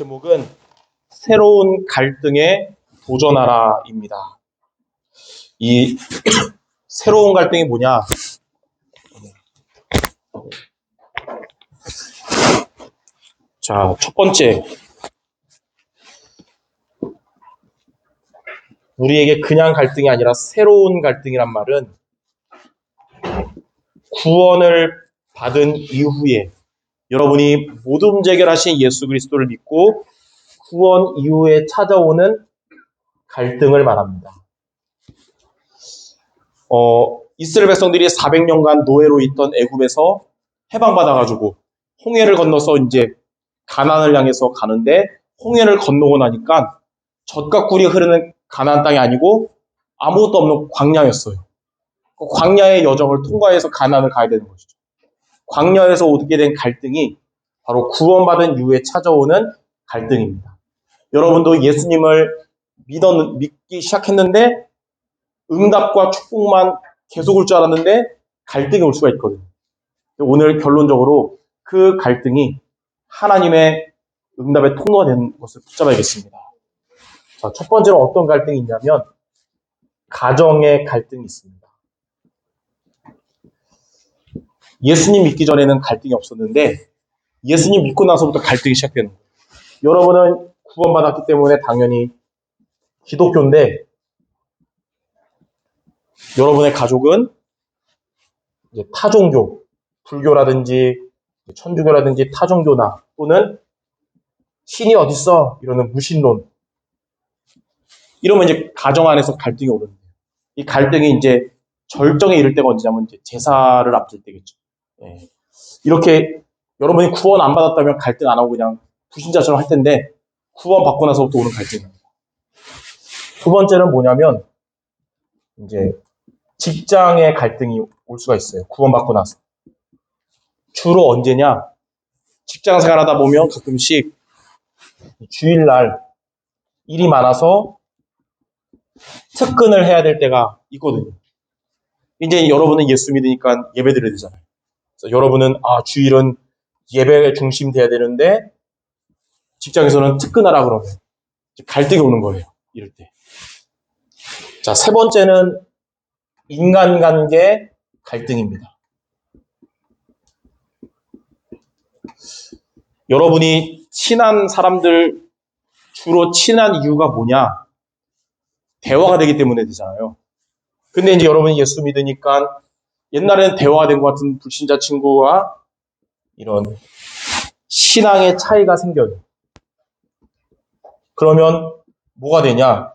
제목은 새로운 갈등에 도전하라입니다. 이 새로운 갈등이 뭐냐? 자, 첫 번째, 우리에게 그냥 갈등이 아니라 새로운 갈등이란 말은 구원을 받은 이후에 여러분이 모든 재결하신 예수 그리스도를 믿고 구원 이후에 찾아오는 갈등을 말합니다. 이스라엘 백성들이 400년간 노예로 있던 애굽에서 해방받아가지고 홍해를 건너서 이제 가나안을 향해서 가는데 홍해를 건너고 나니까 젖과 꿀이 흐르는 가나안 땅이 아니고 아무것도 없는 광야였어요. 그 광야의 여정을 통과해서 가나안을 가야 되는 것이죠. 광야에서 오게 된 갈등이 바로 구원받은 이후에 찾아오는 갈등입니다. 여러분도 예수님을 믿기 시작했는데 응답과 축복만 계속 올 줄 알았는데 갈등이 올 수가 있거든요. 오늘 결론적으로 그 갈등이 하나님의 응답의 통로가 되는 것을 붙잡아야겠습니다. 자, 첫 번째로 어떤 갈등이 있냐면 가정의 갈등이 있습니다. 예수님 믿기 전에는 갈등이 없었는데 예수님 믿고 나서부터 갈등이 시작되는 거예요. 여러분은 구원받았기 때문에 당연히 기독교인데 여러분의 가족은 이제 타종교, 불교라든지 천주교라든지 타종교나 또는 신이 어딨어? 이러는 무신론. 이러면 이제 가정 안에서 갈등이 오는데 이 갈등이 이제 절정에 이를 때가 언제냐면 이제 제사를 앞둘 때겠죠. 예. 이렇게 여러분이 구원 안 받았다면 갈등 안 하고 그냥 불신자처럼 할 텐데 구원 받고 나서부터 오는 갈등입니다. 두 번째는 뭐냐면 이제 직장의 갈등이 올 수가 있어요. 구원 받고 나서. 주로 언제냐? 직장 생활하다 보면 가끔씩 주일날 일이 많아서 특근을 해야 될 때가 있거든요. 이제 여러분은 예수 믿으니까 예배 드려야 되잖아요. 그래서 여러분은 주일은 예배의 중심이 돼야 되는데 직장에서는 특근하라 그러면 갈등이 오는 거예요. 이럴 때. 자, 세 번째는 인간관계 갈등입니다. 여러분이 친한 사람들 주로 친한 이유가 뭐냐? 대화가 되기 때문에 되잖아요. 근데 이제 여러분이 예수 믿으니까 옛날에는 대화가 된 것 같은 불신자 친구와 이런 신앙의 차이가 생겨요. 그러면 뭐가 되냐?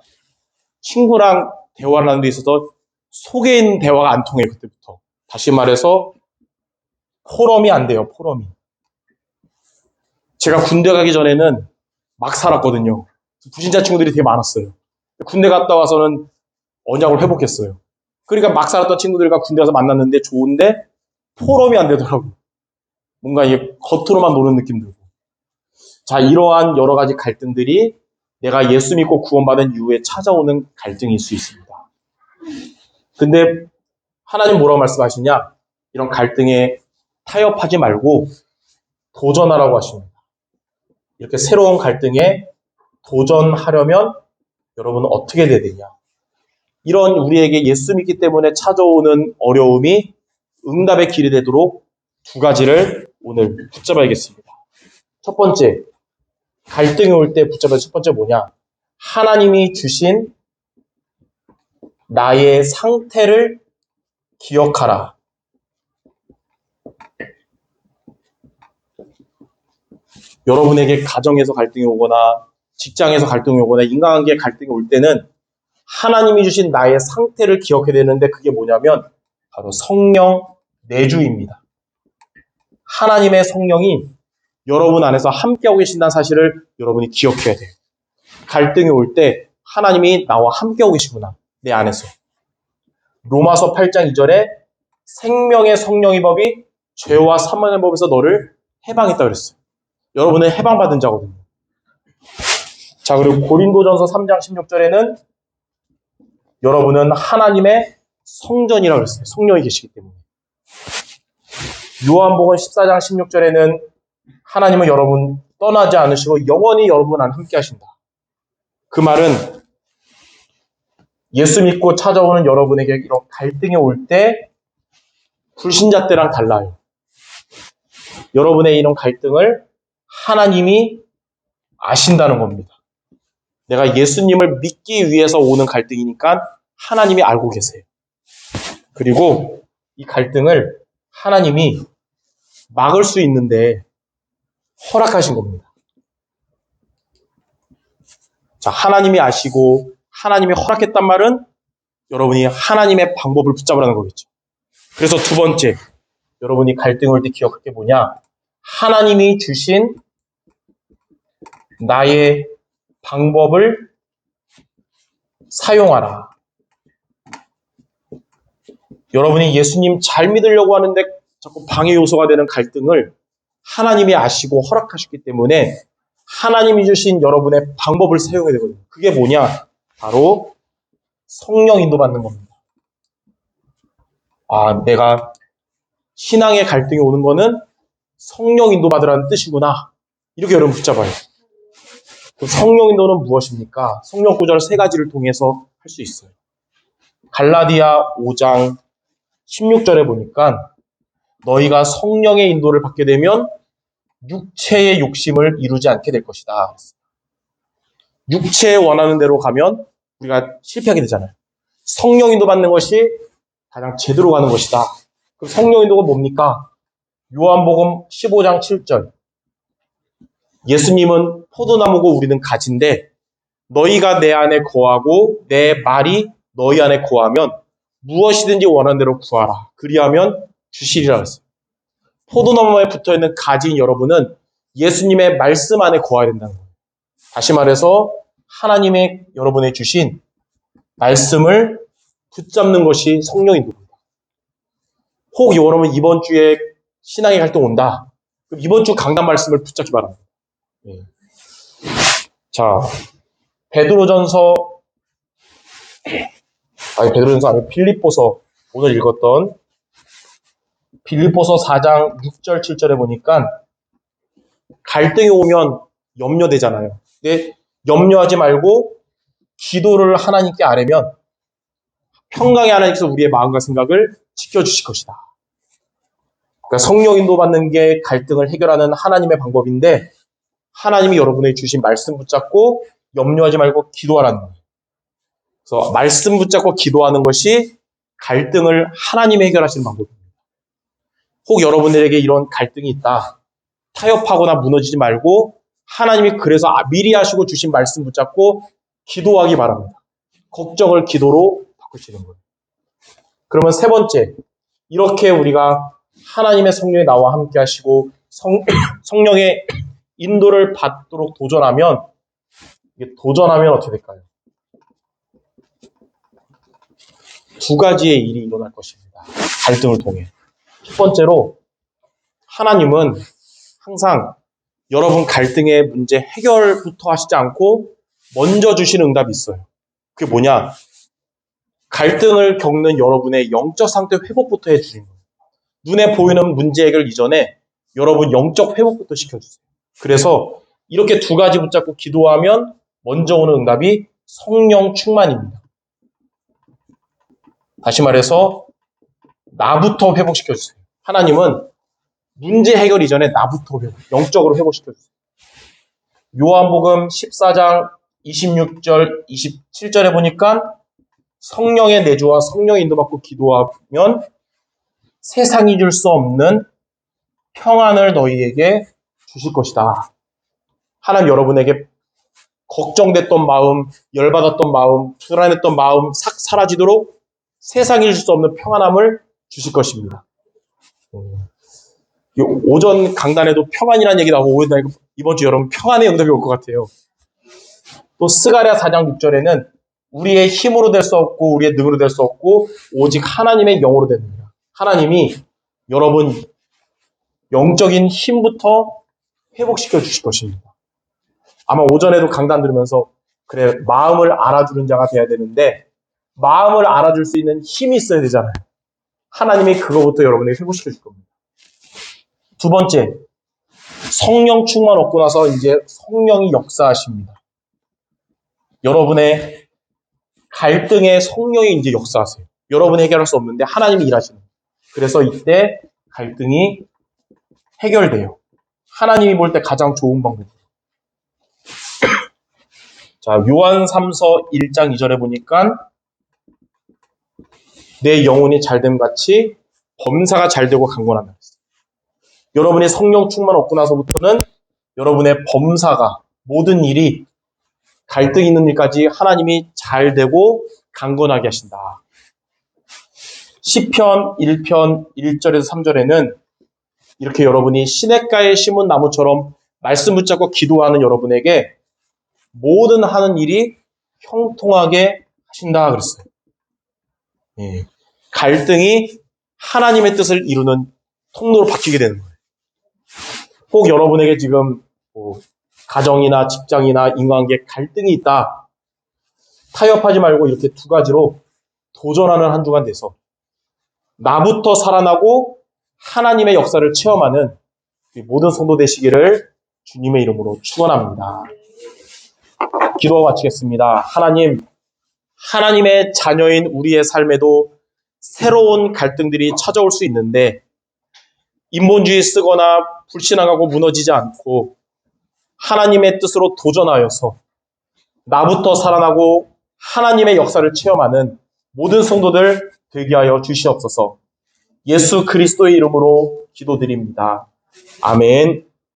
친구랑 대화를 하는 데 있어서 속에 있는 대화가 안 통해요, 그때부터. 다시 말해서 포럼이 안 돼요, 포럼이. 제가 군대 가기 전에는 막 살았거든요. 불신자 친구들이 되게 많았어요. 군대 갔다 와서는 언약을 회복했어요. 그러니까 막 살았던 친구들과 군대 가서 만났는데 좋은데 포럼이 안 되더라고요. 뭔가 이게 겉으로만 노는 느낌 들고. 자, 이러한 여러 가지 갈등들이 내가 예수 믿고 구원받은 이후에 찾아오는 갈등일 수 있습니다. 근데 하나님 뭐라고 말씀하시냐? 이런 갈등에 타협하지 말고 도전하라고 하십니다. 이렇게 새로운 갈등에 도전하려면 여러분은 어떻게 돼야 되냐? 이런 우리에게 예수 믿기 때문에 찾아오는 어려움이 응답의 길이 되도록 두 가지를 오늘 붙잡아야겠습니다. 첫 번째, 갈등이 올 때 붙잡아야 첫 번째 뭐냐? 하나님이 주신 나의 상태를 기억하라. 여러분에게 가정에서 갈등이 오거나 직장에서 갈등이 오거나 인간관계에 갈등이 올 때는 하나님이 주신 나의 상태를 기억해야 되는데 그게 뭐냐면 바로 성령 내주입니다. 하나님의 성령이 여러분 안에서 함께하고 계신다는 사실을 여러분이 기억해야 돼요. 갈등이 올 때 하나님이 나와 함께하고 계시구나. 내 안에서. 로마서 8장 2절에 생명의 성령의 법이 죄와 사망의 법에서 너를 해방했다고 그랬어요. 여러분은 해방받은 자거든요. 자, 그리고 고린도전서 3장 16절에는 여러분은 하나님의 성전이라고 그랬어요. 성령이 계시기 때문에. 요한복음 14장 16절에는 하나님은 여러분 떠나지 않으시고 영원히 여러분 안 함께 하신다. 그 말은 예수 믿고 찾아오는 여러분에게 이런 갈등이 올 때 불신자 때랑 달라요. 여러분의 이런 갈등을 하나님이 아신다는 겁니다. 내가 예수님을 믿기 위해서 오는 갈등이니까 하나님이 알고 계세요. 그리고 이 갈등을 하나님이 막을 수 있는데 허락하신 겁니다. 자, 하나님이 아시고 하나님이 허락했단 말은 여러분이 하나님의 방법을 붙잡으라는 거겠죠. 그래서 두 번째, 여러분이 갈등 올 때 기억할 게 뭐냐? 하나님이 주신 나의 방법을 사용하라. 여러분이 예수님 잘 믿으려고 하는데 자꾸 방해 요소가 되는 갈등을 하나님이 아시고 허락하셨기 때문에 하나님이 주신 여러분의 방법을 사용해야 되거든요. 그게 뭐냐? 바로 성령 인도받는 겁니다. 아, 내가 신앙의 갈등이 오는 거는 성령 인도받으라는 뜻이구나. 이렇게 여러분 붙잡아요. 성령 인도는 무엇입니까? 성령 구절 세 가지를 통해서 할 수 있어요. 갈라디아 5장 16절에 보니까 너희가 성령의 인도를 받게 되면 육체의 욕심을 이루지 않게 될 것이다. 육체에 원하는 대로 가면 우리가 실패하게 되잖아요. 성령 인도 받는 것이 가장 제대로 가는 것이다. 그럼 성령 인도가 뭡니까? 요한복음 15장 7절. 예수님은 포도나무고 우리는 가지인데 너희가 내 안에 거하고 내 말이 너희 안에 거하면 무엇이든지 원하는 대로 구하라. 그리하면 주시리라 했어요. 포도나무에 붙어있는 가지인 여러분은 예수님의 말씀 안에 거해야 된다는 거예요. 다시 말해서 하나님의 여러분에 주신 말씀을 붙잡는 것이 성령입니다. 혹 여러분 이번 주에 신앙의 갈등 온다. 그럼 이번 주 강단 말씀을 붙잡기 바랍니다. 자, 베드로전서 아니고 빌립보서 오늘 읽었던 빌립보서 4장 6절 7절에 보니까 갈등이 오면 염려되잖아요. 근데 염려하지 말고 기도를 하나님께 아뢰면 평강의 하나님께서 우리의 마음과 생각을 지켜주실 것이다. 그러니까 성령 인도받는 게 갈등을 해결하는 하나님의 방법인데 하나님이 여러분에게 주신 말씀 붙잡고 염려하지 말고 기도하라는 거예요. 그래서 말씀 붙잡고 기도하는 것이 갈등을 하나님이 해결하시는 방법입니다. 혹 여러분들에게 이런 갈등이 있다. 타협하거나 무너지지 말고 하나님이 그래서 미리 하시고 주신 말씀 붙잡고 기도하기 바랍니다. 걱정을 기도로 바꾸시는 거예요. 그러면 세 번째, 이렇게 우리가 하나님의 성령이 나와 함께 하시고 성령의 인도를 받도록 도전하면 어떻게 될까요? 두 가지의 일이 일어날 것입니다. 갈등을 통해. 첫 번째로 하나님은 항상 여러분 갈등의 문제 해결부터 하시지 않고 먼저 주시는 응답이 있어요. 그게 뭐냐? 갈등을 겪는 여러분의 영적 상태 회복부터 해주시는 거예요. 눈에 보이는 문제 해결 이전에 여러분 영적 회복부터 시켜주세요. 그래서 이렇게 두 가지 붙잡고 기도하면 먼저 오는 응답이 성령 충만입니다. 다시 말해서 나부터 회복시켜주세요. 하나님은 문제 해결 이전에 나부터 영적으로 회복시켜주세요. 요한복음 14장 26절, 27절에 보니까 성령의 내주와 성령의 인도받고 기도하면 세상이 줄 수 없는 평안을 너희에게 주실 것이다. 하나님 여러분에게 걱정됐던 마음, 열받았던 마음, 불안했던 마음 싹 사라지도록 세상이 줄 수 없는 평안함을 주실 것입니다. 오전 강단에도 평안이라는 얘기 나오고 이번 주 여러분 평안의 응답이 올 것 같아요. 또 스가랴 4장 6절에는 우리의 힘으로 될 수 없고 우리의 능으로 될 수 없고 오직 하나님의 영으로 됩니다. 하나님이 여러분 영적인 힘부터 회복시켜 주실 것입니다. 아마 오전에도 강단 들으면서 그래 마음을 알아주는 자가 돼야 되는데 마음을 알아줄 수 있는 힘이 있어야 되잖아요. 하나님이 그거부터 여러분에게 회복시켜 줄 겁니다. 두 번째, 성령 충만 얻고 나서 이제 성령이 역사하십니다. 여러분의 갈등에 성령이 이제 역사하세요. 여러분이 해결할 수 없는데 하나님이 일하시는 거예요. 그래서 이때 갈등이 해결돼요. 하나님이 볼 때 가장 좋은 방법이에요. 자, 요한 3서 1장 2절에 보니까 내 영혼이 잘됨 같이 범사가 잘되고 강건한다. 여러분이 성령 충만 얻고 나서부터는 여러분의 범사가 모든 일이 갈등 있는 일까지 하나님이 잘되고 강건하게 하신다. 시편 1편 1절에서 3절에는 이렇게 여러분이 시냇가에 심은 나무처럼 말씀 붙잡고 기도하는 여러분에게 모든 하는 일이 형통하게 하신다 그랬어요. 예. 갈등이 하나님의 뜻을 이루는 통로로 바뀌게 되는 거예요. 꼭 여러분에게 지금 가정이나 직장이나 인간관계에 갈등이 있다. 타협하지 말고 이렇게 두 가지로 도전하는 한 주간 돼서 나부터 살아나고 하나님의 역사를 체험하는 모든 성도 되시기를 주님의 이름으로 축원합니다. 기도 마치겠습니다. 하나님, 하나님의 자녀인 우리의 삶에도 새로운 갈등들이 찾아올 수 있는데 인본주의 쓰거나 불신앙하고 무너지지 않고 하나님의 뜻으로 도전하여서 나부터 살아나고 하나님의 역사를 체험하는 모든 성도들 되게 하여 주시옵소서. 예수 그리스도의 이름으로 기도드립니다. 아멘.